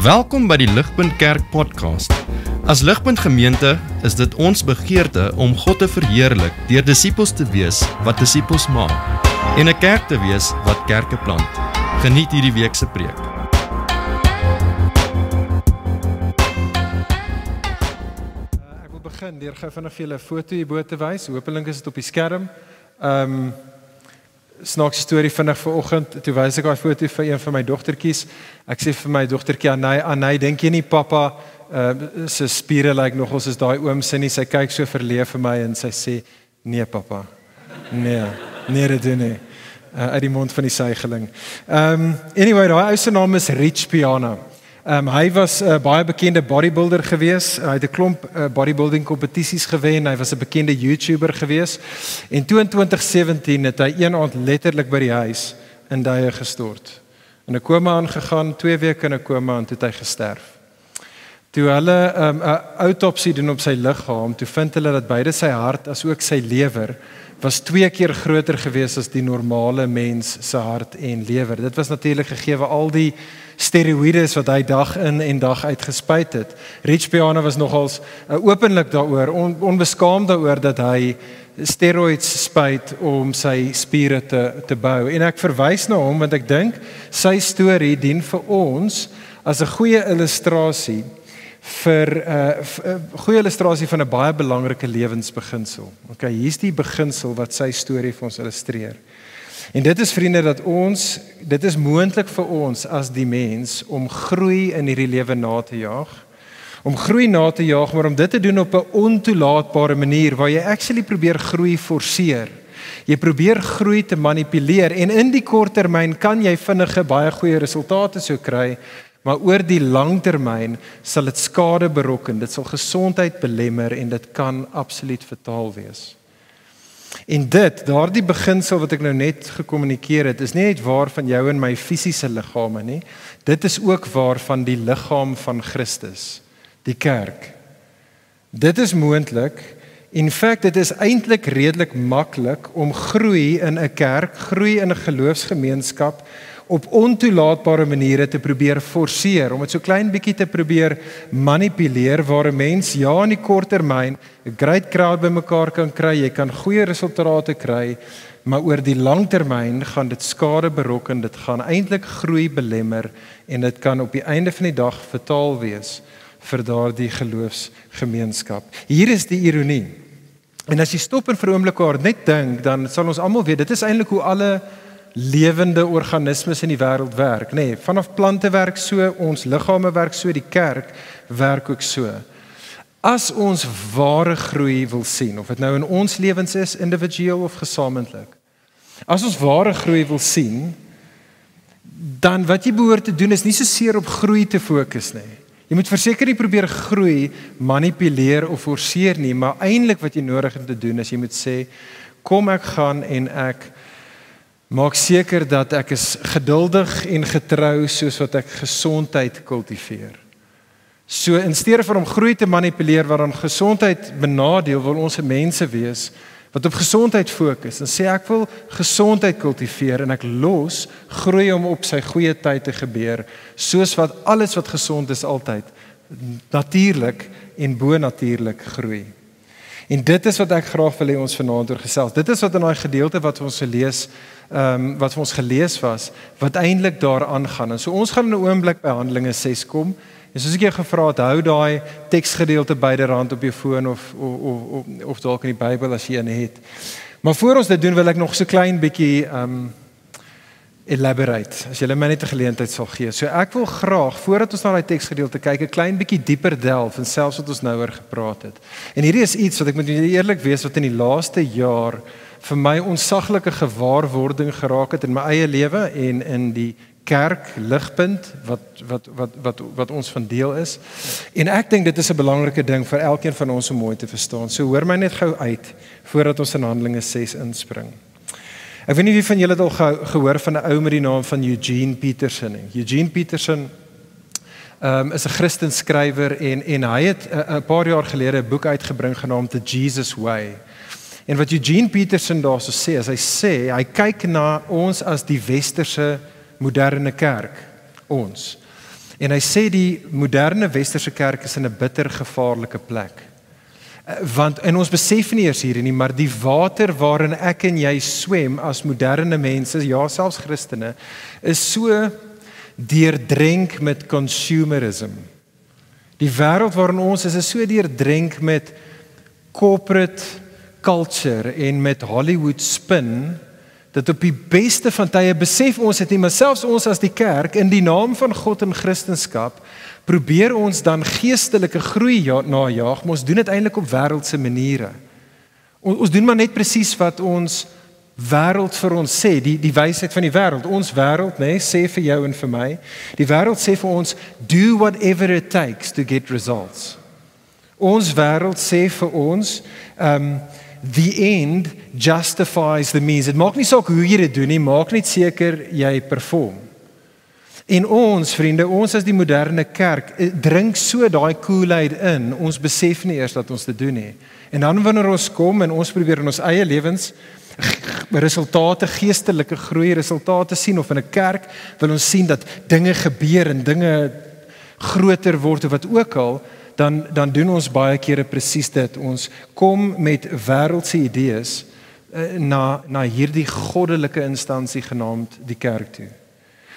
Welkom by die Ligpunt Kerk podcast. As Ligpunt Gemeente is dit ons begeerte om God te verheerlik deur disippels te wees wat disippels maak en 'n kerk te wees wat kerke plant. Geniet hierdie week se preek. Ek wil begin deur gou vinnig vir julle 'n foto hierbo te wys. Hoopelik is dit op die skerm. Snaakse storie vinnig vanoggend, toe wys ek daai foto vir een van my dogtertjies. Ek sê vir my dogtertjie Anay, dink jy nie pappa se spiere lyk nogal soos daai oom se nie? Sy kyk so verleef vir my en sy sê, nee pappa, nee dit doen nie. Uit die mond van die suigeling. Anyway, daai ou se naam is Rich Piana. Hy was 'n baie bekende bodybuilder gewees. Hy het 'n klomp bodybuilding kompetisies gewen. Hy was 'n bekende YouTuber gewees. En toe in 2017 het hy een aand letterlik by die huis in duie gestort. In 'n koma aangegaan, 2 weke in 'n koma en toe het hy gesterf. Toe hulle 'n autopsie doen op sy liggaam, toe vind hulle dat beide sy hart as ook sy lewer was 2 keer groter gewees as die normale mens se hart en lewer. Dit was natuurlik gegee al die steroïdes wat hy dag in en dag uit gespuit het. Rich Piana was nogals openlik daaroor, onbeskaamd daaroor dat hy steroids spuit om sy spiere te bou. En ek verwys na hom want ek dink sy storie dien vir ons as 'n goeie illustrasie van 'n baie belangrike lewensbeginsel. Okay, hier's die beginsel wat sy storie vir ons illustreer. En dit is vriende dat dit is moontlik vir ons as die mens om groei in hierdie lewe na te jaag. Om groei na te jaag, maar om dit te doen op 'n ontoelaatbare manier waar jy actually probeer groei forceer. Jy probeer groei te manipuleer en in die kort termyn kan jy vinnige baie goeie resultate so kry, maar oor die langtermyn sal dit skade berokken, dit sal gesondheid belemmer en dit kan absoluut fataal wees. En daardie beginsel wat ek nou net gekommunikeer het, is nie net waar van jou en my fisiese liggame nie, dit is ook waar van die liggaam van Christus, die kerk. Dit is moontlik, in feite dit is eintlik redelik maklik om groei in 'n kerk, groei in 'n geloofsgemeenskap, op ontoelaatbare maniere te probeer forceer, om dit so klein bietjie te probeer manipuleer, waar 'n mens in die kort termyn 'n great crowd bymekaar kan kry, jy kan goeie resultate kry, maar oor die lang termyn gaan dit skade berokken, dit gaan eintlik groei belemmer en dit kan op die einde van die dag fataal wees vir daardie geloofsgemeenskap. Hier is die ironie. En as jy stop en vir 'n oomblik oor net dink, dan sal ons almal weet, dit is eintlik hoe alle lewende organismes in die wêreld werk, nee, vanaf plante werk so, ons liggame werk so, die kerk werk ook so. As ons ware groei wil sien, of dit nou in ons lewens is, individueel of gesamentlik, as ons ware groei wil sien, dan wat jy behoort te doen is nie so seer op groei te fokus nie. Jy moet verseker nie probeer groei, manipuleer of forceer nie, maar eintlik wat jy nodig het te doen is jy moet sê, kom ek gaan en ek maak seker dat ek is geduldig en getrou soos wat ek gesondheid kultiveer. So in steede van om groei te manipuleer wat dan gesondheid benadeel, wil ons mense wees wat op gesondheid fokus en sê ek wil gesondheid kultiveer en ek los groei om op sy goeie tyd te gebeur, soos wat alles wat gesond is altyd natuurlik en bonatuurlik groei. En dit is wat ek graag wil hê ons vanaand oor gesels. Dit is wat in daai gedeelte wat ons gelees wat vir ons gelees was, wat eintlik daar aangaan. En so ons gaan in 'n oomblik by Handelinge 6 kom. En soos ek jou gevra het, hou daai teksgedeelte byderhand op jou foon of dalk in die Bybel as jy een het. Maar voor ons dit doen, wil ek nog so klein bietjie elaborate, as julle my net 'n geleentheid sal gee. So ek wil graag, voordat ons na daai teksgedeelte kyk, 'n klein bietjie dieper delf en selfs wat ons nou oor gepraat het. En hierdie is iets wat ek moet eerlik wees, wat in die laaste jaar vir my ontsaglike gewaarwording geraak het in my eie lewe en in die kerk Ligpunt wat ons van deel is. En ek dink dit is 'n belangrike ding vir elkeen van ons om mooi te verstaan. So hoor my net gou uit voordat ons in Handelinge 6 inspring. Ek weet nie wie van julle het al gehoor van 'n ou met die naam van Eugene Peterson nie. Eugene Peterson is 'n Christen skrywer en hy het 'n paar jaar gelede 'n boek uitgebring genaamd The Jesus Way. En wat Eugene Peterson daarso sê, as hy kyk na ons as die westerse moderne kerk, ons. En hy sê die moderne westerse kerk is in 'n bitter gevaarlike plek. Want, en ons besef nie eers hierdie nie, maar die water waarin ek en jy swem as moderne mense, ja selfs Christene, is so deurdrenk met consumerism. Die wêreld waarin ons is so deurdrenk met corporate culture en met Hollywood spin, dat op die beste van tye besef ons het nie, maar selfs ons as die kerk, in die naam van God en Christendom, probeer ons dan geestelike groei najaag, maar ons doen dit eintlik op wêreldse maniere. Ons doen maar net presies wat ons wêreld vir ons sê, die wysheid van die wêreld. Ons wêreld, sê vir jou en vir my, die wêreld sê vir ons, do whatever it takes to get results. Ons wêreld sê vir ons, the end justifies the means. Dit maak nie saak hoe jy dit doen nie, maak net seker jy perform. En ons, vriende, ons as die moderne kerk, drink so daai Kool-Aid in, ons besef nie eers dat ons dit doen nie. En dan wanneer ons kom en ons probeer in ons eie lewens resultate, geestelike groei, resultate sien, of in 'n kerk wil ons sien dat dinge gebeur en dinge groter word of wat ook al, dan doen ons baie kere presies dit. Ons kom met wêreldse idees na hierdie goddelike instansie genaamd die kerk toe.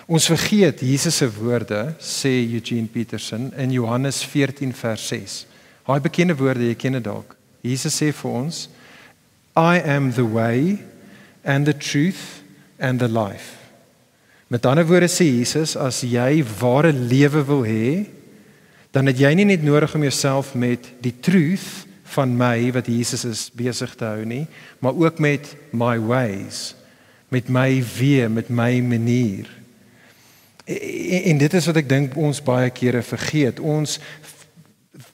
Ons vergeet Jesus se woorde, sê Eugene Peterson in Johannes 14 vers 6. Daai bekende woorde, jy ken dit dalk. Jesus sê vir ons, I am the way and the truth and the life. Met ander woorde sê Jesus, as jy ware lewe wil hê, dan het jy nie net nodig om jouself met die truth van my, wat Jesus is besig te hou nie, maar ook met my ways, met my weë, met my manier. En dit is wat ek dink ons baie kere vergeet. Ons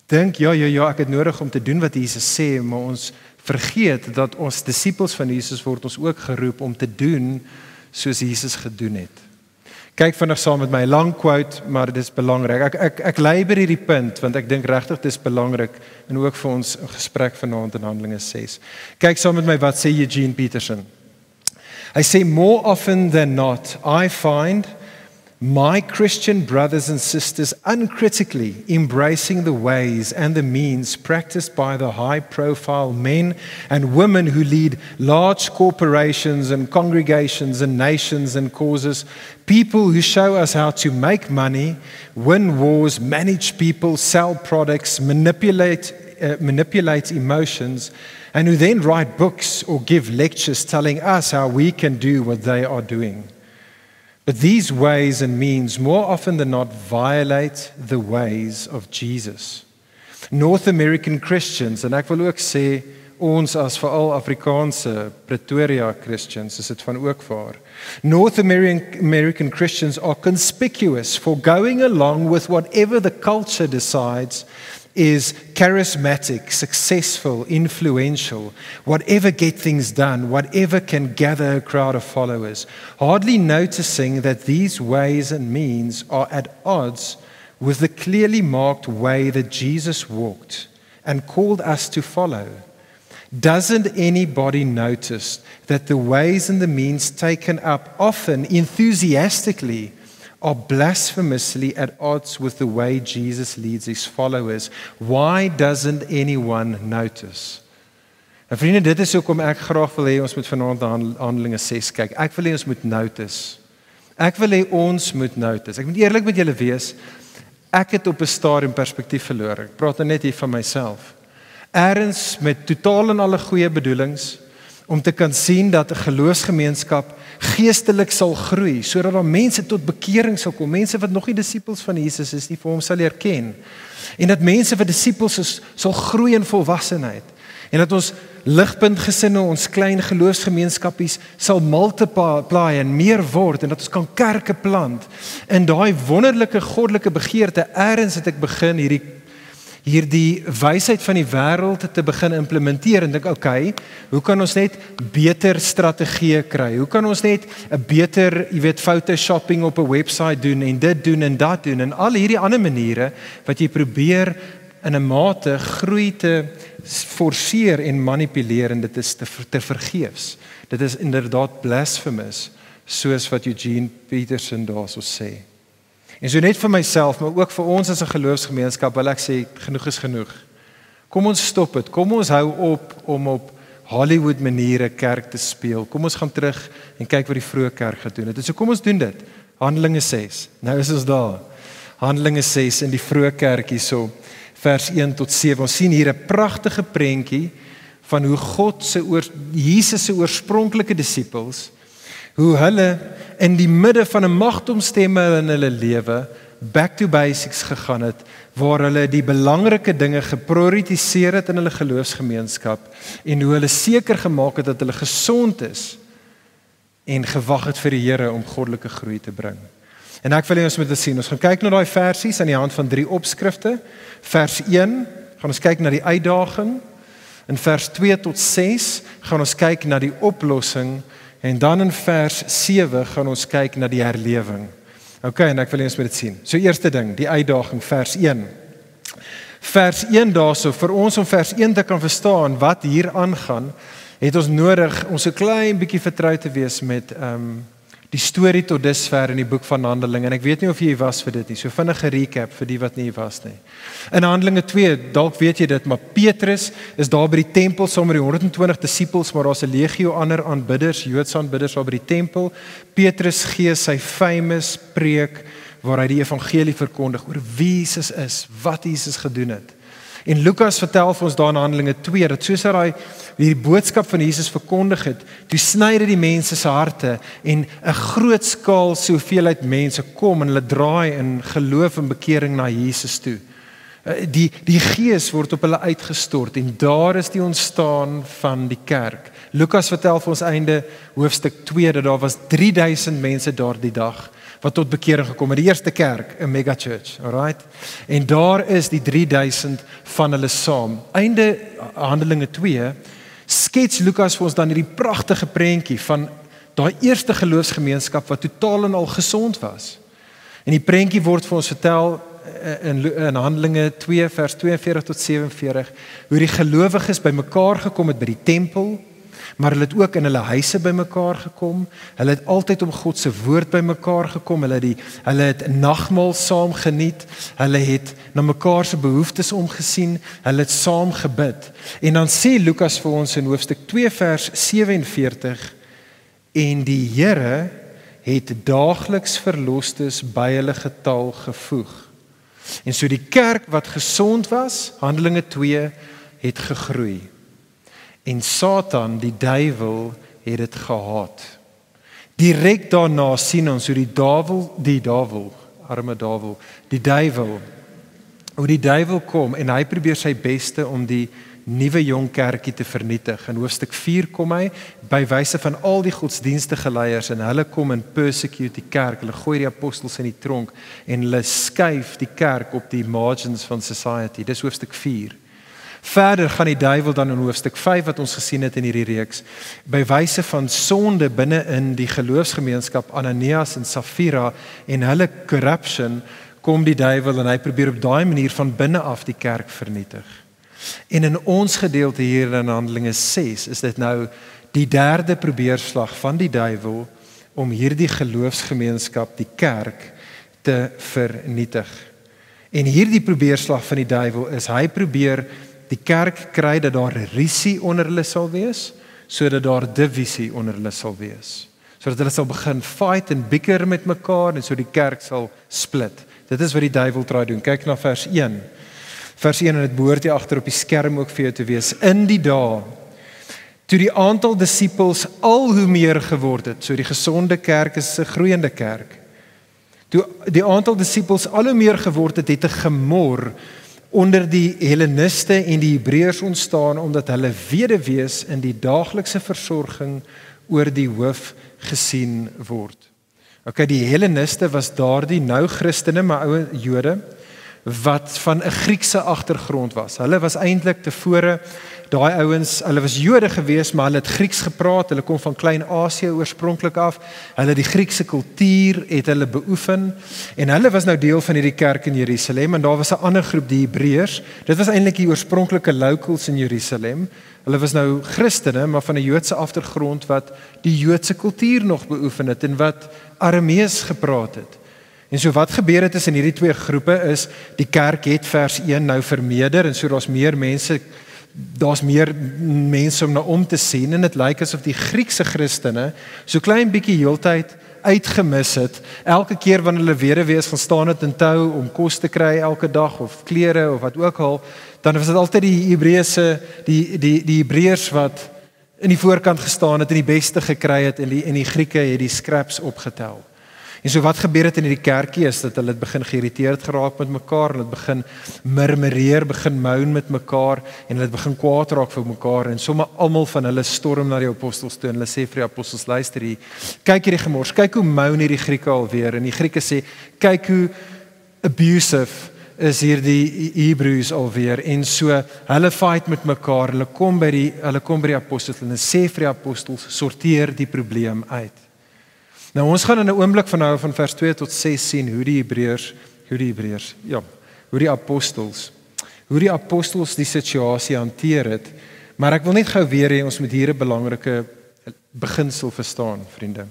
dink, ja, ek het nodig om te doen wat Jesus sê, maar ons vergeet dat ons disippels van Jesus word ons ook geroep om te doen soos Jesus gedoen het. Kyk vinnig saam met my, lang quote, maar dit is belangrik. Ek lei by hierdie punt, want ek dink regtig dit is belangrik, en ook vir ons gesprek vanaand in Handelinge 6. Kyk saam met my, wat sê Eugene Peterson? Hy sê, more often than not, I find my Christian brothers and sisters uncritically embracing the ways and the means practiced by the high-profile men and women who lead large corporations and congregations and nations and causes, people who show us how to make money, win wars, manage people, sell products, manipulate emotions, and who then write books or give lectures telling us how we can do what they are doing. But these ways and means more often than not violate the ways of Jesus. North American Christians, en ek wil ook sê, ons as veral Afrikaanse Pretoria Christians, is dit van ook waar. North American Christians are conspicuous for going along with whatever the culture decides is charismatic, successful, influential, whatever get things done, whatever can gather a crowd of followers, hardly noticing that these ways and means are at odds with the clearly marked way that Jesus walked and called us to follow. Doesn't anybody notice that the ways and the means taken up often enthusiastically are blasphemously at odds with the way Jesus leads his followers? Why doesn't anyone notice? En vriende, dit is hoekom ek graag wil hê ons moet vanaand na Handelinge 6 kyk. Ek wil hê ons moet notice. Ek wil hê ons moet notice. Ek moet eerlik met julle wees, ek het op 'n stadium perspektief verloor. Ek praat net hier van myself. Ergens met totaal en alle goeie bedoelings, om te kan sien dat 'n geloofsgemeenskap geestelik sal groei, sodat daar mense tot bekering sal kom, mense wat nog nie disippels van Jesus is nie, vir hom sal leer ken, en dat mense wat disippels is, sal groei in volwassenheid, en dat ons ligpuntgesinne, ons klein geloofsgemeenskapies sal multiply en meer word, en dat ons kan kerke plant, en daai wonderlike goddelike begeerte, ergens het ek begin hierdie wysheid van die wêreld te begin implementeer en dink, okay, hoe kan ons net beter strategieë kry? Hoe kan ons net 'n beter, photoshopping op 'n website doen en dit doen en dat doen en al hierdie ander maniere wat jy probeer in 'n mate groei te forceer en manipuleer, en dit is te vergeefs. Dit is inderdaad blasphemous, soos wat Eugene Peterson daarso sê. En so net vir myself, maar ook vir ons as 'n geloofsgemeenskap, wil ek sê, genoeg is genoeg. Kom ons stop dit, kom ons hou op om op Hollywood maniere kerk te speel. Kom ons gaan terug en kyk wat die vroeë kerk gedoen het. En so kom ons doen dit. Handelinge 6. Nou is ons daar. Handelinge 6 in die vroeë kerk hierso, vers 1 tot 7. Ons sien hier 'n pragtige prentjie van hoe Jesus se oorspronklike disippels, hoe hulle in die midde van 'n magtomstemme in hulle lewe back to basics gegaan het, waar hulle die belangrike dinge geprioritiseer het in hulle geloofsgemeenskap en hoe hulle seker gemaak het dat hulle gesond is en gewag het vir die Here om goddelike groei te bring. En ek wil hê ons moet dit sien. Ons gaan kyk na daai versies aan die hand van 3 opskrifte. Vers 1 gaan ons kyk na die uitdaging. In vers 2 tot 6 gaan ons kyk na die oplossing en dan in vers 7 gaan ons kyk na die herlewing. Okay, en ek wil hê ons moet dit sien. So eerste ding, die uitdaging, vers 1. Vers 1 daarso, vir ons om vers 1 te kan verstaan wat hier aangaan, het ons nodig om so klein bietjie vertrou te wees met die storie tot dusver in die boek van Handelinge. En ek weet nie of jy was vir dit nie, so vinnige recap vir die wat nie was nie. In Handelinge 2, dalk weet jy dit, maar Petrus is daar by die tempel saam met die 120 disippels, maar daar's 'n legio ander aanbidders, Joodse aanbidders daar by die tempel. Petrus gee sy famous preek waar hy die evangelie verkondig oor wie Jesus is, wat Jesus gedoen het. En Lukas vertel vir ons daar in Handelinge 2 dat soos hy die boodskap van Jesus verkondig het, toe sny dit die mense se harte en 'n groot skaal hoeveelheid mense kom en hulle draai in geloof en bekering na Jesus toe. Die gees word op hulle uitgestort en daar is die ontstaan van die kerk. Lukas vertel vir ons einde hoofstuk 2 dat daar was 3000 mense daardie dag wat tot bekering gekom het, die eerste kerk, 'n mega church, alright? En daar is die 3000 van hulle saam. Einde Handelinge 2 skets Lukas vir ons dan hierdie pragtige prentjie van daai eerste geloofsgemeenskap wat totaal en al gesond was. En die prentjie word vir ons vertel in Handelinge 2 vers 42 tot 47 hoe die gelowiges bymekaar gekom het by die tempel, maar hulle het ook in hulle huise bymekaar gekom. Hulle het altyd om God se woord bymekaar gekom. Hulle het nagmaal saam geniet. Hulle het na mekaar se behoeftes omgesien. Hulle het saam gebid. En dan sê Lukas vir ons in hoofstuk 2 vers 47 en die Here het daagliks verlosters by hulle getal gevoeg. En so die kerk wat gesond was, Handelinge 2, het gegroei. En Satan, die duiwel, het dit gehaat. Direk daarna sien ons hoe die duiwel kom en hy probeer sy beste om die nuwe jong kerkie te vernietig. In hoofstuk 4 kom hy by wyse van al die godsdienstige leiers en hulle kom en persecute die kerk. Hulle gooi die apostels in die tronk en hulle skuif die kerk op die margins van society. Dis hoofstuk 4. Verder gaan die duiwel dan in hoofstuk 5 wat ons gesien het in hierdie reeks, by wyse van sonde binne in die geloofsgemeenskap Ananias en Safira en hulle corruption, kom die duiwel en hy probeer op daai manier van binne af die kerk vernietig. En in ons gedeelte hier in Handelinge 6 is dit nou die derde probeerslag van die duiwel om hierdie geloofsgemeenskap, die kerk, te vernietig. En hierdie probeerslag van die duiwel is, hy probeer die kerk kry dat daar risie onder hulle sal wees, sodat daar divisie onder hulle sal wees. Sodat hulle sal begin fight en bikker met mekaar en so die kerk sal split. Dit is wat die duiwel probeer doen. Kyk na vers 1. Vers 1 en dit behoort hier agter op die skerm ook vir jou te wees. In die dae, toe die aantal disippels al hoe meer geword het, so die gesonde kerk is 'n groeiende kerk. Toe die aantal disippels al hoe meer geword het, het 'n gemor onder die Helleniste en die Hebreërs ontstaan, omdat hulle weduwees in die daaglikse versorging oor die hoof gesien word. Okay, die Helleniste was daardie nou Christene, maar ou Jode, wat van 'n Griekse agtergrond was. Hulle was eintlik tevore, daai ouens, hulle was Jode gewees, maar hulle het Grieks gepraat, hulle kom van Klein-Asië oorspronklik af, hulle die Griekse kultuur het hulle beoefen, en hulle was nou deel van hierdie kerk in Jerusalem, en daar was 'n ander groep, die Hebreërs, dit was eintlik die oorspronklike locals in Jerusalem, hulle was nou Christene, maar van 'n Joodse agtergrond, wat die Joodse kultuur nog beoefen het, en wat Aramees gepraat het. En so wat gebeur het is in hierdie twee groepe is, die kerk het vers 1 nou vermeerder, en so daar's meer mense om na om te sien, en dit lyk asof die Griekse Christene so klein bietjie heeltyd uitgemis het. Elke keer wanneer hulle weduwees gaan staan het in tou om kos te kry elke dag, of klere, of wat ook al, dan was dit altyd die Hebreërs wat in die voorkant gestaan het en die beste gekry het, en die Grieke het die scraps opgetel. En so wat gebeur het in die kerkie is dat hulle het begin geïrriteerd geraak met mekaar, hulle het begin murmureer, begin moan met mekaar, en hulle het begin kwaad raak vir mekaar, en sommer almal van hulle storm na die apostels toe, en hulle sê vir die apostels, luister hier, kyk hierdie gemors, kyk hoe moan hierdie Grieke alweer, en die Grieke sê, kyk hoe abusive is hier die Hebreërs alweer, en so, hulle fight met mekaar, hulle kom by die apostels, en hulle sê vir die apostels, sorteer die probleem uit. Nou ons gaan in 'n oomblik van vers 2 tot 6 sien hoe die apostels die situasie hanteer het, maar ek wil net gou weer hê, ons moet hier 'n belangrike beginsel verstaan, vriende.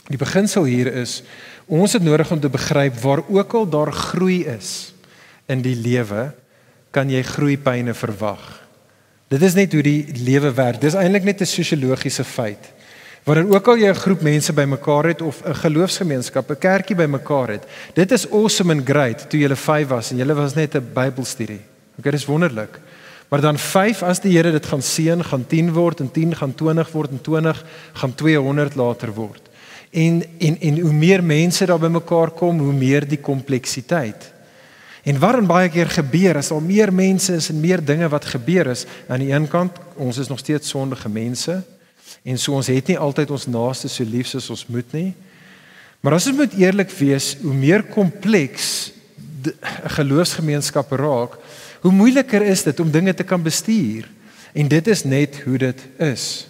Die beginsel hier is, ons het nodig om te begryp, waar ook al daar groei is in die lewe, kan jy groeipyne verwag. Dit is net hoe die lewe werk, dit is eintlik net 'n sosiologiese feit. Wanneer ook al jy 'n groep mense bymekaar het, of 'n geloofsgemeenskap, 'n kerkie bymekaar het, dit is awesome and great, toe julle 5 was, en julle was net 'n Bybelstudie. Okay, dis wonderlik. Maar dan 5, as die Here dit gaan seën, gaan 10 word, en 10 gaan 20 word, en 20 gaan 200 later word. En hoe meer mense daar bymekaar kom, hoe meer die kompleksiteit. En wat dan baie keer gebeur, as al meer mense is, en meer dinge wat gebeur is, aan die een kant, ons is nog steeds sondige mense, en so ons het nie altyd ons naaste so lief soos ons moet nie. Maar as ons moet eerlik wees, hoe meer kompleks 'n geloofsgemeenskap raak, hoe moeiliker is dit om dinge te kan bestuur. En dit is net hoe dit is.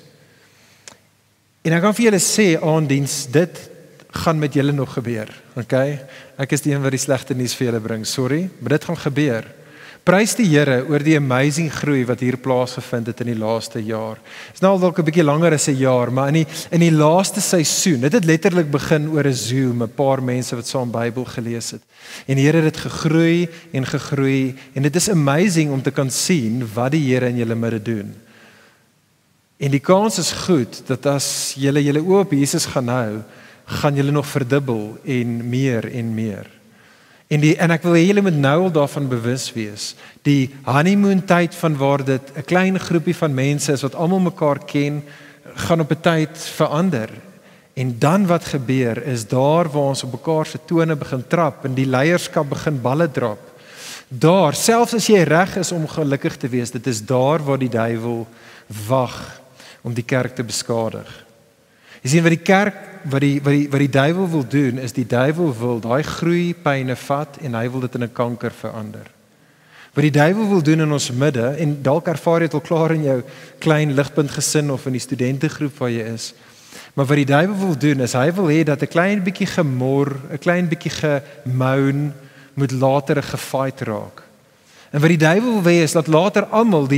En ek kan vir julle sê, aandiens, dit gaan met julle nog gebeur. Okay? Ek is die een wat die slegte nuus vir julle bring, sorry, maar dit gaan gebeur. Prys die Here oor die amazing groei wat hier plaasgevind het in die laaste jaar. Dit is nou al dalk 'n bietjie langer as 'n jaar, maar in die laaste seisoen, dit het letterlik begin oor 'n Zoom, 'n paar mense wat saam Bybel gelees het. En die Here het dit gegroei, en dit is amazing om te kan sien wat die Here in julle midde doen. En die kans is goed dat as julle oë op Jesus gaan hou, gaan julle nog verdubbel en meer en meer. En ek wil hê julle moet nou al daarvan bewus wees, die honeymoon tyd van waar dit 'n klein groepie van mense is wat almal mekaar ken, gaan op 'n tyd verander. En dan wat gebeur is daar waar ons op mekaar se tone begin trap en die leierskap begin balle drop. Daar, selfs as jy reg is om gelukkig te wees, dit is daar waar die duiwel wag om die kerk te beskadig. Jy sien wat die duiwel wil doen, is die duiwel wil daai groeipyne vat en hy wil dit in 'n kanker verander. Wat die duiwel wil doen in ons midde, en dalk ervaar jy dit al klaar in jou klein ligpunt gesin of in die studentegroep waar jy is, maar wat die duiwel wil doen, is hy wil hê dat 'n klein bietjie gemor, 'n klein bietjie gemoun, moet later 'n gefight raak. En wat die duiwel wil hê is dat later almal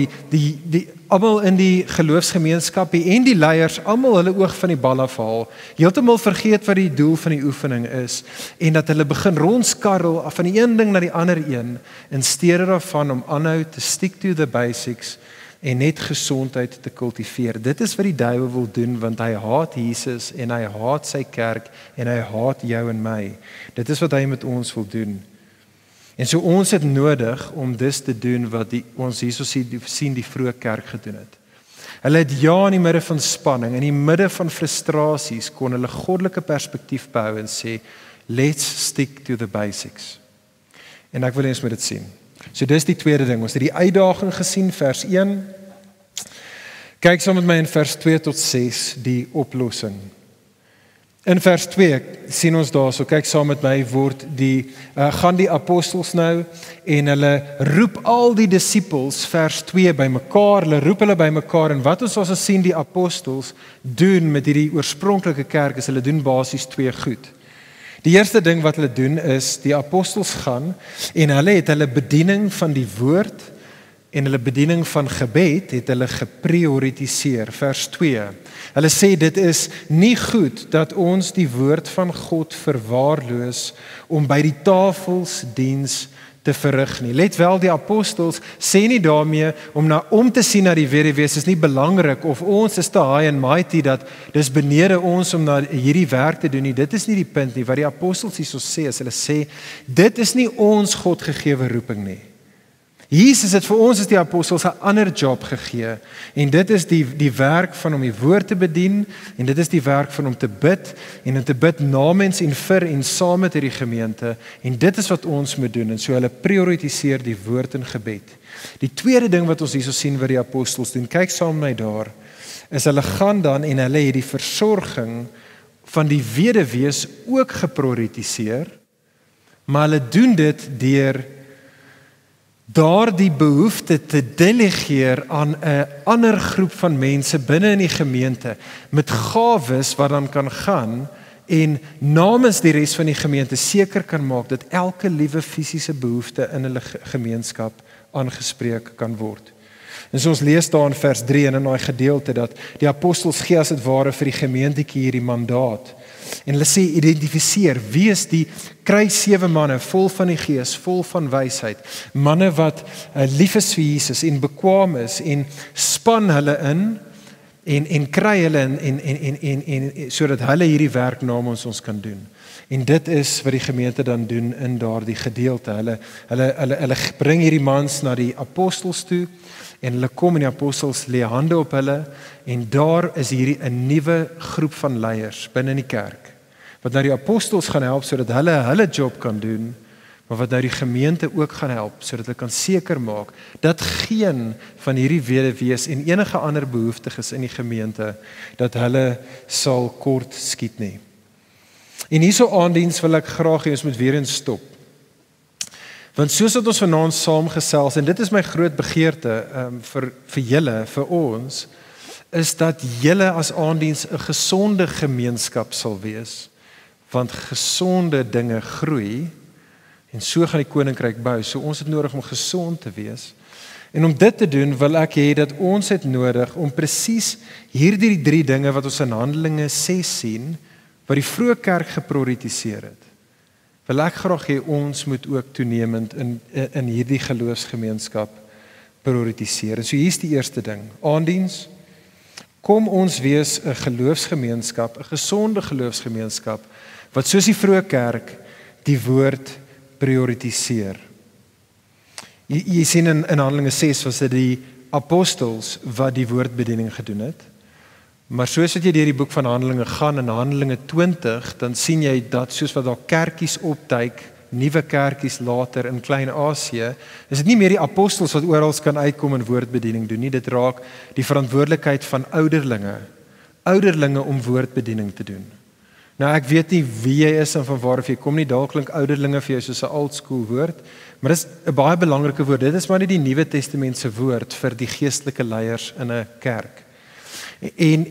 almal in die geloofsgemeenskap en die leiers almal hulle oog van die bal afhaal, heeltemal vergeet wat die doel van die oefening is, en dat hulle begin rondskarrel van die een ding na die ander een, in steede daarvan om aanhou te stick to the basics en net gesondheid te kultiveer. Dit is wat die duiwel wil doen, want hy haat Jesus en hy haat sy kerk en hy haat jou en my. Dit is wat hy met ons wil doen. En so ons het nodig om dis te doen wat ons hierso sien die vroeë kerk gedoen het. Hulle het in die midde van spanning, in die midde van frustrasies, kon hulle goddelike perspektief behou en sê, let's stick to the basics. En ek wil eens met dit sien. So dis die tweede ding, ons het die uitdaging gesien, vers 1. Kyk saam met my in vers 2 tot 6, die oplossing. In vers 2 sien ons daar, so kyk saam met my, gaan die apostels nou, en hulle roep al die disippels, vers 2, by mekaar, hulle roep hulle by mekaar, en wat ons as sien die apostels doen met hierdie oorspronklike kerk, is hulle doen basies 2 goed. Die eerste ding wat hulle doen is, die apostels gaan, en hulle het hulle bediening van die woord, en hulle bediening van gebed het hulle geprioritiseer. Vers 2. Hulle sê dit is nie goed dat ons die woord van God verwaarloos om by die tafels diens te verrig nie. Let wel, die apostels sê nie daarmee om te sien na die wederwees is nie belangrik of ons is te high and mighty dat dis benede ons om na hierdie werk te doen nie. Dit is nie die punt nie. Wat die apostels hierso sê is hulle sê dit is nie ons God gegewe roeping nie. Jesus het vir ons as die apostels 'n ander job gegee en dit is die werk van om die woord te bedien en dit is die werk van om te bid en om te bid namens en vir en saam met hierdie gemeente en dit is wat ons moet doen en so hulle prioritiseer die woord en gebed. Die tweede ding wat ons hierso sien wat die apostels doen, kyk saam met my daar, is hulle gaan dan en hulle het die versorging van die weduwees ook geprioritiseer, maar hulle doen dit deur daardie behoefte te delegeer aan 'n ander groep van mense binne in die gemeente met gawes wat dan kan gaan en namens die res van die gemeente seker kan maak dat elke liewe fisiese behoefte in hulle gemeenskap aangespreek kan word. En so ons lees daar in vers 3 en in daai gedeelte dat die apostels gee as dit ware vir die gemeentetjie hierdie mandaat. En hulle sê identifiseer, wie is die kry 7 manne vol van die gees, vol van wysheid, manne wat lief is vir Jesus en bekwaam is en span hulle in en kry hulle en sodat hulle hierdie werk namens ons kan doen. En dit is wat die gemeente dan doen in daardie gedeelte. Hulle bring hierdie mans na die apostels toe en hulle kom en die apostels lê hande op hulle en daar is hierdie 'n nuwe groep van leiers binne in die kerk wat nou die apostels gaan help sodat hulle job kan doen, maar wat nou die gemeente ook gaan help sodat hulle kan seker maak dat geen van hierdie weduwees en enige ander behoeftiges in die gemeente dat hulle sal kort skiet nie. En hierso aandiens wil ek graag hê ons moet weer eens stop. Want soos wat ons vanaand saamgesels en dit is my groot begeerte vir julle, vir ons, is dat julle as aandiens 'n gesonde gemeenskap sal wees, want gesonde dinge groei en so gaan die koninkryk bou. So ons het nodig om gesond te wees. En om dit te doen wil ek hê dat ons het nodig om presies hierdie 3 dinge wat ons in Handelinge 6 sien, wat die vroeë kerk geprioritiseer het. Wil ek graag hê ons moet ook toenemend in hierdie geloofsgemeenskap prioritiseer. En so hier's die eerste ding. Aandiens, kom ons wees 'n geloofsgemeenskap, 'n gesonde geloofsgemeenskap wat soos die vroeë kerk die woord prioritiseer. Jy sien in Handelinge 6 was dit die apostels wat die woordbediening gedoen het. Maar soos wat jy deur die boek van Handelinge gaan in Handelinge 20, dan sien jy dat soos wat daar kerkies opduik, nuwe kerkies later in Klein-Asië, is dit nie meer die apostels wat oral kan uitkom en woordbediening doen nie. Dit raak die verantwoordelikheid van ouderlinge om woordbediening te doen. Nou ek weet nie wie jy is en van waar of jy kom nie, dalk klink ouderlinge vir jou soos 'n old school woord, maar dit is 'n baie belangrike woord. Dit is maar nie die Nuwe Testament se woord vir die geestelike leiers in 'n kerk. En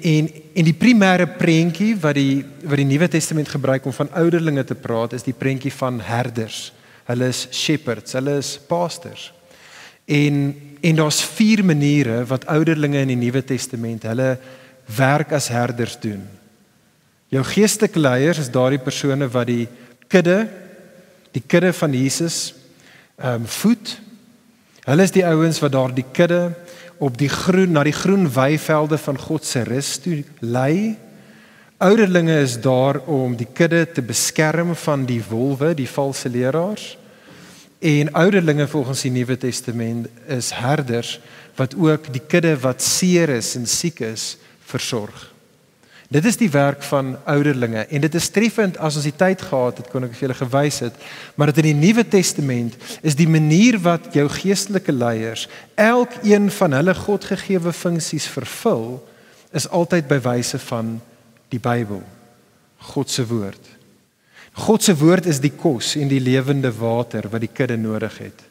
die primêre prentjie wat die Nuwe Testament gebruik om van ouderlinge te praat, is die prentjie van herders. Hulle is shepherds, hulle is pastors. En daar's 4 maniere wat ouderlinge in die Nuwe Testament hulle werk as herders doen. Jou geestelike leiers is daardie persone wat die kudde van Jesus voed. Hulle is die ouens wat daardie kudde op na die groen weivelde van God se rus toe lei. Ouderlinge is daar om die kudde te beskerm van die wolwe, die valse leraars. En ouderlinge volgens die Nuwe Testament is herders wat ook die kudde wat seer is en siek is, versorg. Dit is die werk van ouderlinge en dit is treffend as ons die tyd gehad het, kon ek vir julle gewys het, maar dat in die Nuwe Testament is die manier wat jou geestelike leiers elkeen van hulle godgegewe funksies vervul, is altyd by wyse van die Bybel, God se woord. God se woord is die kos en die lewende water wat die kudde nodig het.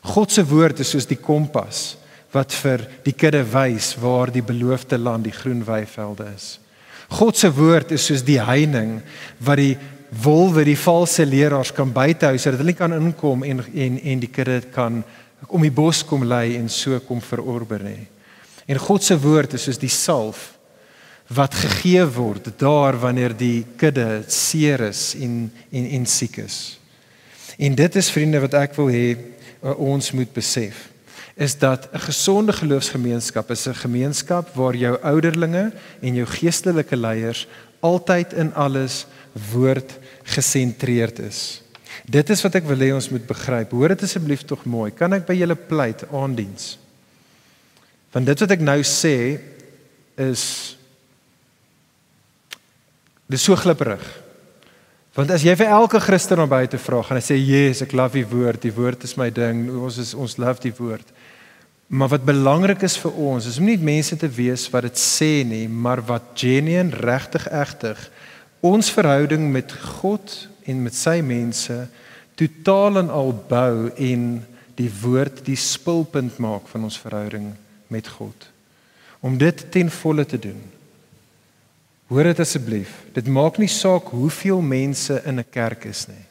God se woord is soos die kompas wat vir die kudde wys waar die beloofde land, die groen weivelde is. God se woord is soos die heining wat die wolwe, die valse leraars kan buitehou sodat hulle nie kan inkom en die kudde kan om die bos kom lei en so kom verorber nie. En God se woord is soos die salf wat gegee word daar wanneer die kudde seer is en siek is. En dit is, vriende, wat ek wil hê ons moet besef, is dat 'n gesonde geloofsgemeenskap is 'n gemeenskap waar jou ouderlinge en jou geestelike leiers altyd in alles woord gesentreerd is. Dit is wat ek wil hê ons moet begryp. Hoor dit asseblief tog mooi. Kan ek by julle pleit aandiens? Want dit wat ek nou sê is dis so glipperig. Want as jy vir elke Christen na buite vra, gaan hy sê, "Yes, ek love die woord is my ding, ons love die woord." Maar wat belangrik is vir ons, is om nie mense te wees wat dit sê nie, maar wat genuine, regtig, ons verhouding met God en met sy mense totaal en al bou en die woord die spulpunt maak van ons verhouding met God. Om dit ten volle te doen. Hoor dit asseblief, dit maak nie saak hoeveel mense in 'n kerk is nie.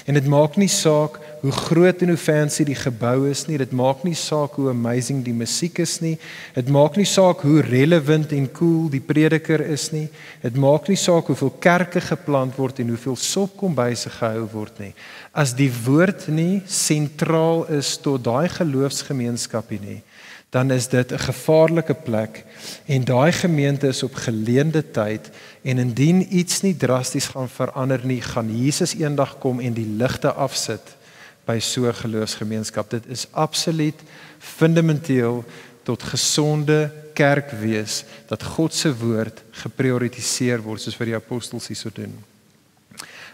En dit maak nie saak hoe groot en hoe fancy die gebou is nie, dit maak nie saak hoe amazing die musiek is nie, dit maak nie saak hoe relevant en cool die prediker is nie, dit maak nie saak hoeveel kerke geplant word en hoeveel sopkombuise gehou word nie. As die woord nie sentraal is tot daai geloofsgemeenskapie nie, dan is dit 'n gevaarlike plek en daai gemeente is op geleende tyd en indien iets nie drasties gaan verander nie, gaan Jesus eendag kom en die ligte afsit by so 'n geloofsgemeenskap. Dit is absoluut fundamenteel tot gesonde kerk wees dat God se woord geprioritiseer word soos wat die apostels hierso doen.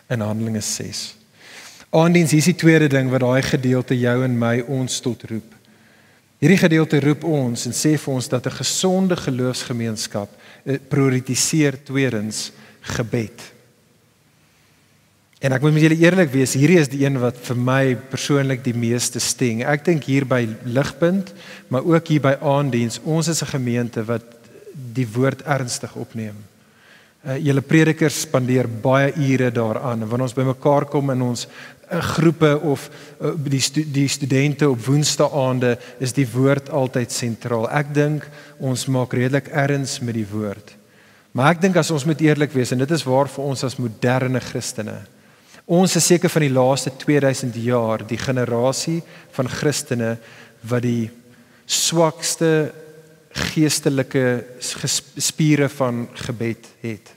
In Handelinge 6. Aandiens, hier is die tweede ding wat daai gedeelte jou en my ons tot roep. Hierdie gedeelte roep ons en sê vir ons dat 'n gesonde geloofsgemeenskap prioritiseer tweedens gebed. En ek moet met julle eerlik wees, hierdie is die een wat vir my persoonlik die meeste sting. Ek dink hier by Ligpunt, maar ook hier by Aandiens, ons is 'n gemeente wat die woord ernstig opneem. Julle predikers spandeer baie ure daaraan, en wanneer ons bymekaar kom in ons groepe of die studente op woensdaande, is die woord altyd sentraal. Ek dink ons maak redelik erns met die woord. Maar ek dink as ons moet eerlik wees, en dit is waar vir ons as moderne Christene, ons is seker van die laaste 2000 jaar die generasie van Christene wat die swakste geestelike spiere van gebed het.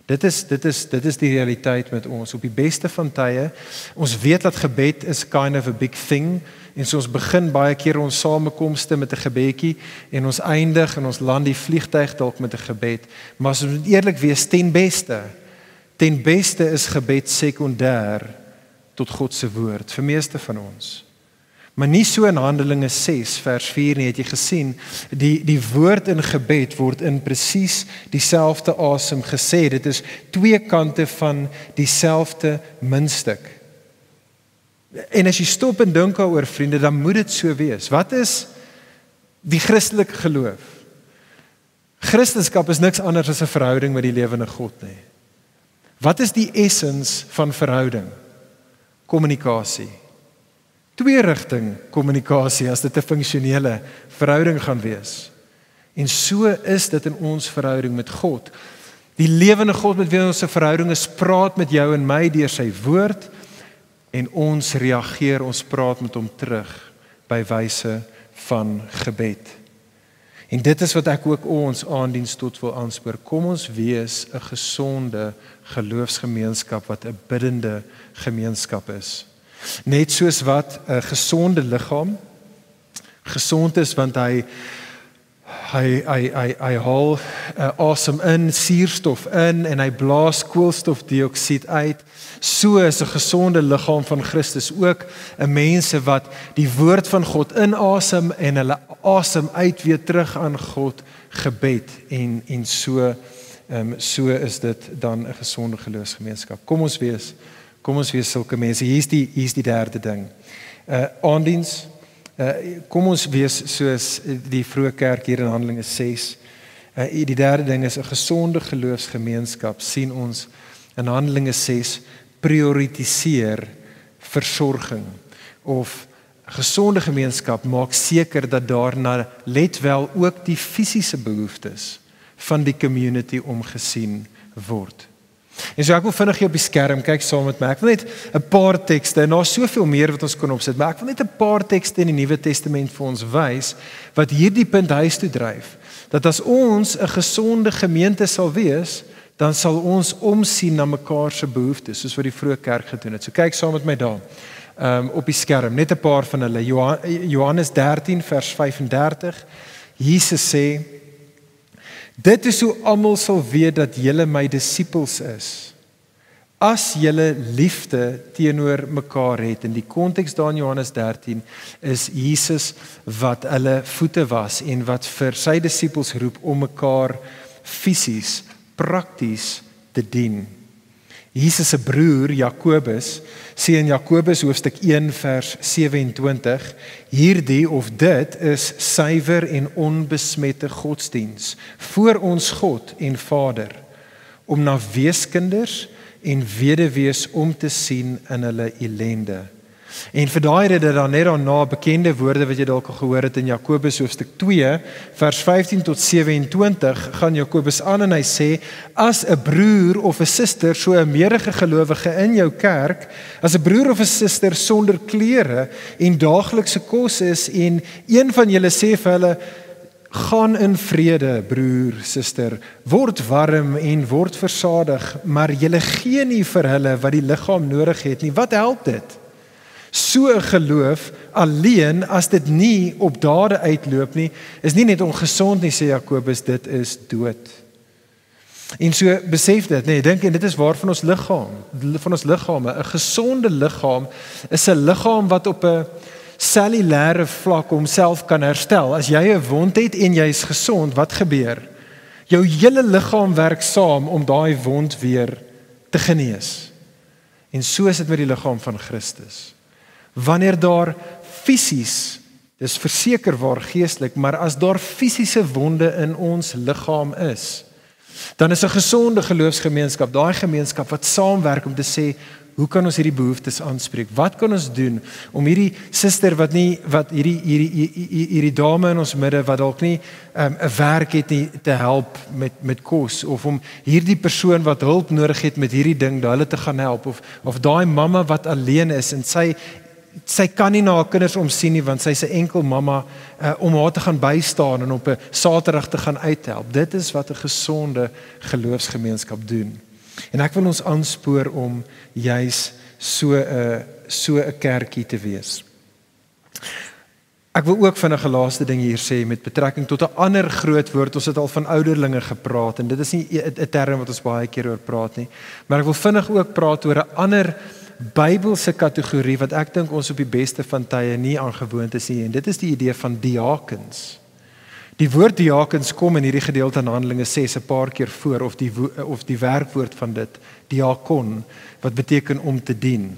Dit is die realiteit met ons. Op die beste van tye, ons weet dat gebed is kind of a big thing, en so ons begin baie keer ons samekomste met 'n gebedjie, en ons eindig en ons land die vliegtuig dalk met 'n gebed. Maar as ons moet eerlik wees, ten beste is gebed sekondêr tot God se woord, vir meeste van ons. Maar nie so in Handelinge 6 vers 4 nie, het jy gesien, die woord in gebed word in presies dieselfde asem gesê. Dit is twee kante van dieselfde muntstuk. En as jy stop en dink daaroor, vriende, dan moet dit so wees. Wat is die Christelike geloof? Christendom is niks anders as 'n verhouding met die lewende God nie. Wat is die essens van verhouding? Kommunikasie. Twee-rigting kommunikasie as dit 'n funksionele verhouding gaan wees. En so is dit in ons verhouding met God. Die lewende God met wie ons 'n verhouding is, praat met jou en my deur sy woord, en ons reageer, ons praat met hom terug by wyse van gebed. En dit is wat ek ook ons aandiens tot wil aanspoor. Kom ons wees 'n gesonde geloofsgemeenskap wat 'n biddende gemeenskap is. Net soos wat 'n gesonde liggaam gesond is want hy haal asem in, suurstof in en hy blaas koolstofdioksied uit. So is 'n gesonde liggaam van Christus ook 'n mense wat die woord van God inasem en hulle asem uit weer terug aan God gebed en so is dit dan 'n gesonde geloofsgemeenskap. Kom ons wees sulke mense. Hier is die derde ding. Aandiens, kom ons wees soos die vroeë kerk hier in Handelinge 6. Die derde ding is 'n gesonde geloofsgemeenskap, sien ons in Handelinge 6 prioritiseer versorging of Gesonde gemeenskap maak seker dat daarna, let wel, ook die fisiese behoeftes van die community omgesien word. En so ek wil vinnig hier op die skerm kyk saam met my. Ek wil net 'n paar tekste, en daar's soveel meer wat ons kan opsit, maar ek wil net 'n paar tekste in die Nuwe Testament vir ons wys wat hierdie punt huis toe dryf. Dat as ons 'n gesonde gemeente sal wees, dan sal ons omsien na mekaar se behoeftes, soos wat die vroeë kerk gedoen het. So kyk saam met my daar. Op die skerm, net 'n paar van hulle. Johannes 13 vers 35. Jesus sê: "Dit is hoe almal sal weet dat julle my disippels is, as julle liefde teenoor mekaar het." In die konteks daar in Johannes 13 is Jesus wat hulle voete was en wat vir sy disippels roep om mekaar fisies, prakties te dien. Jesus se broer Jakobus sê in Jakobus hoofstuk 1 vers 27: "Hierdie of dit is suiwer en onbesmette godsdiens voor ons God en Vader, om na weeskinders en weduwees om te sien in hulle ellende." En vir daai rede dan net daarna bekende woorde wat jy dalk al gehoor het in Jakobus hoofstuk 2 vers 15 tot 27 gaan Jakobus aan en hy sê: "As 'n broer of 'n suster, so 'n meerige gelowige in jou kerk, as 'n broer of 'n suster sonder klere en daaglikse kos is en een van julle sê vir hulle: gaan in vrede, broer, suster, word warm en word versadig, maar julle gee nie vir hulle wat die liggaam nodig het nie, wat help dit? So 'n geloof alleen, as dit nie op dade uitloop nie, is nie net ongesond nie, sê Jakobus, dit is dood." En so besef dit, nee, dink en dit is waar van ons liggame. 'n Gesonde liggaam is 'n liggaam wat op 'n cellulêre vlak homself kan herstel. As jy 'n wond het en jy is gesond, wat gebeur? Jou hele liggaam werk saam om daai wond weer te genees. En so is dit met die liggaam van Christus. Wanneer daar fisies, dis verseker waar geestelik, maar as daar fisiese wonde in ons liggaam is, dan is 'n gesonde geloofsgemeenskap daai gemeenskap wat saamwerk om te sê: hoe kan ons hierdie behoeftes aanspreek? Wat kan ons doen om hierdie suster hierdie dame in ons midde wat dalk nie 'n werk het nie te help met kos, of om hierdie persoon wat hulp nodig het met hierdie ding, hulle te gaan help, of daai mamma wat alleen is en sy kan nie na haar kinders omsien nie want sy's 'n enkel mamma, om haar te gaan bystaan en op 'n Saterdag te gaan uithelp. Dit is wat 'n gesonde geloofsgemeenskap doen. En ek wil ons aanspoor om juis so 'n kerkie te wees. Ek wil ook vinnig 'n laaste ding hier sê met betrekking tot 'n ander groot woord. Ons het al van ouderlinge gepraat en dit is nie 'n term wat ons baie keer oor praat nie, maar ek wil vinnig ook praat oor 'n ander Bybelse kategorie wat ek dink ons op die beste van tye nie aangewoond is nie, en dit is die idee van diakens. Die woord diakens kom in hierdie gedeelte in Handelinge 6 'n paar keer voor, of die werkwoord van dit, diakon, wat beteken om te dien.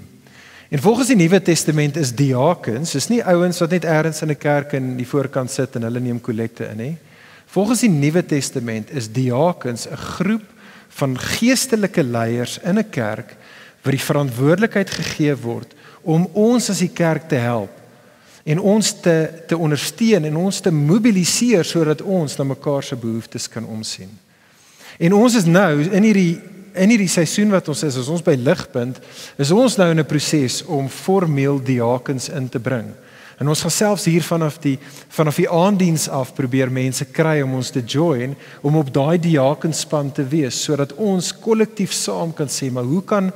En volgens die Nuwe Testament is diakens, is nie ouens wat net ergens in 'n kerk in die voorkant sit en hulle neem kollekte in nie. Volgens die Nuwe Testament is diakens 'n groep van geestelike leiers in 'n kerk wat die verantwoordelikheid gegee word om ons as die kerk te help en ons te ondersteun en ons te mobiliseer sodat ons na mekaar se behoeftes kan omsien. En ons is nou in hierdie seisoen wat ons is, as ons by Ligpunt, is ons nou in 'n proses om formeel diakens in te bring. En ons gaan selfs hier vanaf die aanddiens af probeer mense kry om ons te join, om op daai diakenspan te wees, sodat ons kollektief saam kan sê, maar hoe kan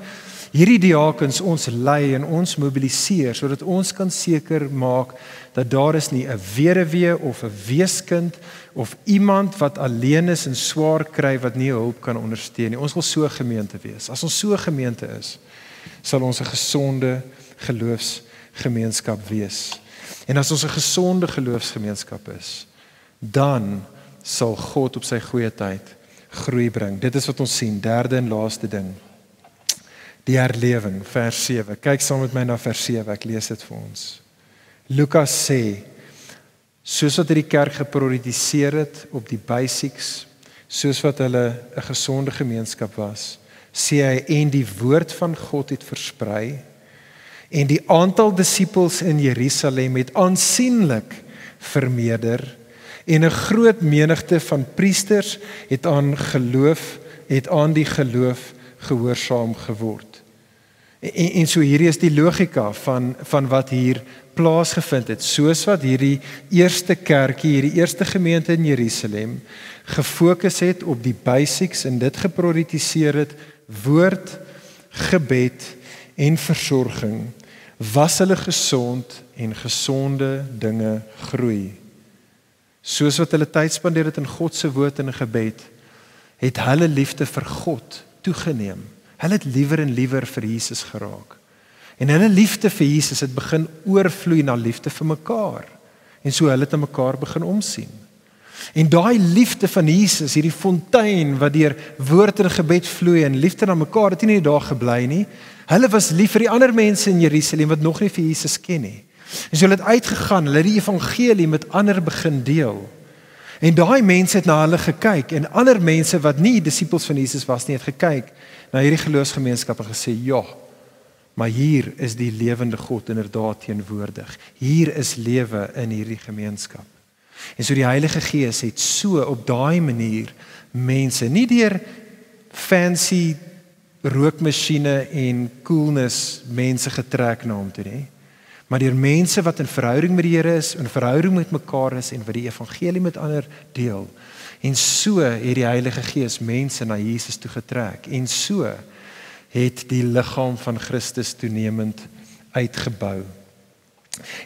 hierdie diakens ons lei en ons mobiliseer, sodat ons kan seker maak dat daar is nie 'n weduwee of 'n weeskind of iemand wat alleen is en swaar kry wat nie hulp kan ondersteun nie. Ons wil so 'n gemeente wees. As ons so 'n gemeente is, sal ons 'n gesonde geloofsgemeenskap wees. En as ons 'n gesonde geloofsgemeenskap is, dan sal God op sy goeie tyd groei bring. Dit is wat ons sien. Derde en laaste ding. Die herlewing, vers 7. Kyk saam met my na vers 7, ek lees dit vir ons. Lukas sê, soos wat die kerk geprioritiseer het op die basics, soos wat hulle 'n gesonde gemeenskap was, sê hy, en die woord van God het versprei, En die aantal disippels in Jerusalem het aansienlik vermeerder en 'n groot menigte van priesters het aan die geloof gehoorsaam geword. En so hierdie is die logika van wat hier plaasgevind het, soos wat hierdie eerste kerkie, hierdie eerste gemeente in Jerusalem gefokus het op die basics en dit geprioritiseer het, woord, gebed en versorging, was hulle gesond en gesonde dinge groei. Soos wat hulle tyd spandeer het in God se woord en gebed, het hulle liefde vir God toegeneem. Hulle het liewer en liewer vir Jesus geraak. En hulle liefde vir Jesus het begin oorvloei na liefde vir mekaar. En so hulle het aan mekaar begin omsien. En daai liefde van Jesus, hierdie fontein wat deur woord en gebed vloei en liefde na mekaar, het nie daar gebly nie. Hulle was lief vir die ander mense in Jerusalem wat nog nie vir Jesus ken nie. En so hulle het uitgegaan, hulle het die evangelie met ander begin deel. En daai mense het na hulle gekyk en ander mense wat nie disippels van Jesus was nie, het gekyk na hierdie geloofsgemeenskap en gesê, ja, maar hier is die lewende God inderdaad teenwoordig. Hier is lewe in hierdie gemeenskap. En so die Heilige Gees het so op daai manier mense, nie deur fancy rookmasjiene en coolness mense getrek na hom toe nie, maar deur mense wat in verhouding met die Here is, in verhouding met mekaar is en wat die evangelie met ander deel. En so het die Heilige Gees mense na Jesus toe getrek. En so het die liggaam van Christus toenemend uitgebou.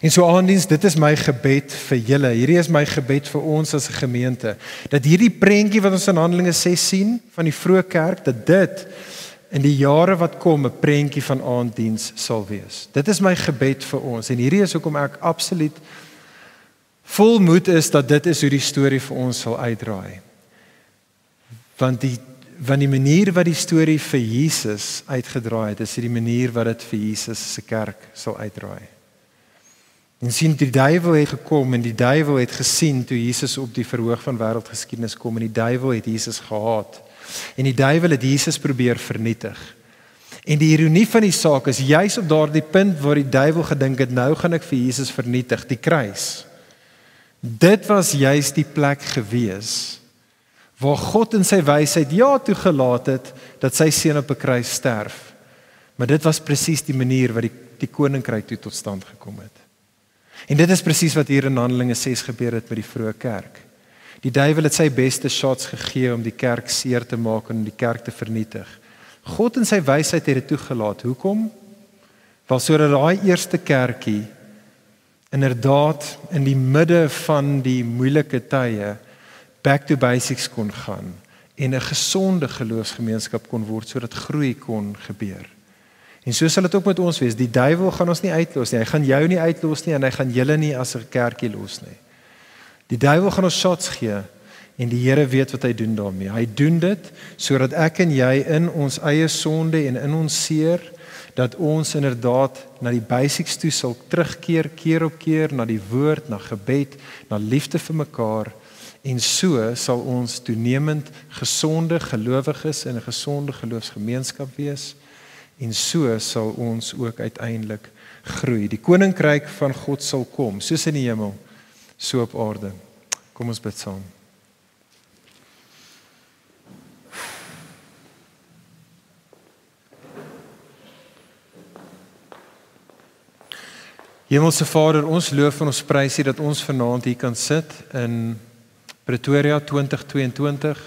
En so aandiens, dit is my gebed vir julle. Hierdie is my gebed vir ons as 'n gemeente. Dat hierdie prentjie wat ons in Handelinge 6 sien van die vroeë kerk, dat dit in die jare wat kom 'n prentjie van aanddiens sal wees. Dit is my gebed vir ons. En hierdie is hoekom ek absoluut vol moed is dat dit is hoe die storie vir ons sal uitdraai. Want die manier wat die storie vir Jesus uitgedraai het, is die manier wat dit vir Jesus se kerk sal uitdraai. En sien, die duiwel het gekom en die duiwel het gesien toe Jesus op die verhoog van wêreldgeskiedenis kom en die duiwel het Jesus gehaat. En die duiwel het Jesus probeer vernietig. En die ironie van die saak is juis op daardie punt waar die duiwel gedink het, nou gaan ek vir Jesus vernietig, die kruis. Dit was juis die plek gewees waar God in sy wysheid ja toegelaat het dat sy seun op 'n kruis sterf. Maar dit was presies die manier wat die koninkryk toe tot stand gekom het. En dit is presies wat hier in Handelinge 6 gebeur het met die vroeë kerk. Die duiwel het sy beste shots gegee om die kerk seer te maak en die kerk te vernietig. God in sy wysheid het dit toegelaat. Hoekom? Wel sodat daai eerste kerkie inderdaad in die midde van die moeilike tye back to basics kon gaan en 'n gesonde geloofsgemeenskap kon word sodat groei kon gebeur. En so sal dit ook met ons wees. Die duiwel gaan ons nie uitlos nie. Hy gaan jou nie uitlos nie en hy gaan julle nie as 'n kerkie los nie. Die duiwel gaan ons shots gee en die Here weet wat hy doen daarmee. Hy doen dit sodat ek en jy in ons eie sonde en in ons seer dat ons inderdaad na die basics toe sal terugkeer keer op keer na die woord, na gebed, na liefde vir mekaar en so sal ons toenemend gesonde gelowiges in 'n gesonde geloofsgemeenskap wees. En so sal ons ook uiteindelik groei. Die koninkryk van God sal kom, soos in die hemel, so op aarde. Kom ons bid saam. Hemelse Vader, ons loof en ons prys U dat ons vanaand hier kan sit in Pretoria 2022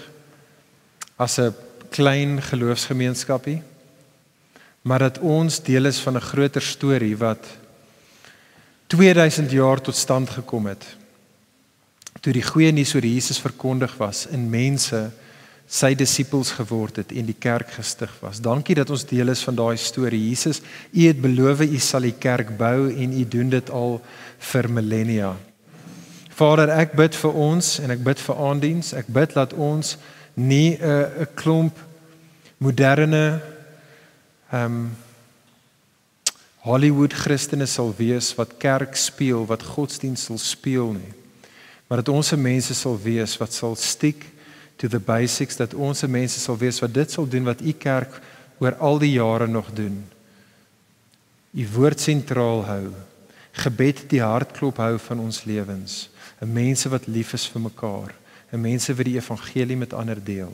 as 'n klein geloofsgemeenskapie. Maar dat ons deel is van 'n groter storie wat 2000 jaar tot stand gekom het. Toe die goeie nuus oor Jesus verkondig was en mense sy disippels geword het en die kerk gestig was. Dankie dat ons deel is van daai storie. Jesus, U het beloof U sal die kerk bou en U doen dit al vir millennia. Vader, ek bid vir ons en ek bid vir aandiens. Ek bid dat ons nie 'n klomp moderne Hollywood Christene sal wees wat kerk speel, wat godsdienst sal speel nie. Maar dat ons mense sal wees wat sal stick to the basics, dat ons mense sal wees wat dit sal doen wat U kerk oor al die jare nog doen. U woord sentraal hou, gebed die hartklop hou van ons lewens, 'n mense wat lief is vir mekaar, 'n mense wat die evangelie met ander deel.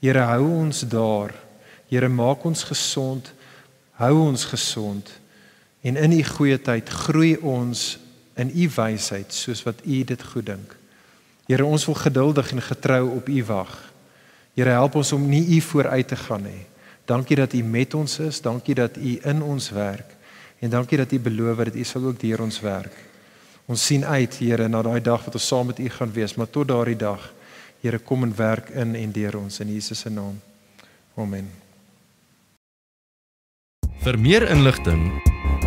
Here, hou ons daar. Here, maak ons gesond, hou ons gesond, en in U goeie tyd groei ons in U wysheid, soos wat U dit goed dink. Here, ons wil geduldig en getrou op U wag. Here, help ons om nie U vooruit te gaan nie. Dankie dat U met ons is, dankie dat U in ons werk, en dankie dat U beloof dat U sal ook deur ons werk. Ons sien uit, Here, na daai dag wat ons saam met U gaan wees, maar tot daardie dag, Here, kom en werk in en deur ons, in Jesus se naam. Amen. Vir meer inligting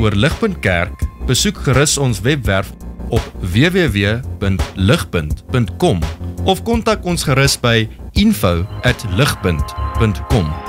oor Ligpunt Kerk, besoek gerus ons webwerf op www.ligpunt.com of kontak ons gerus by info@ligpunt.com.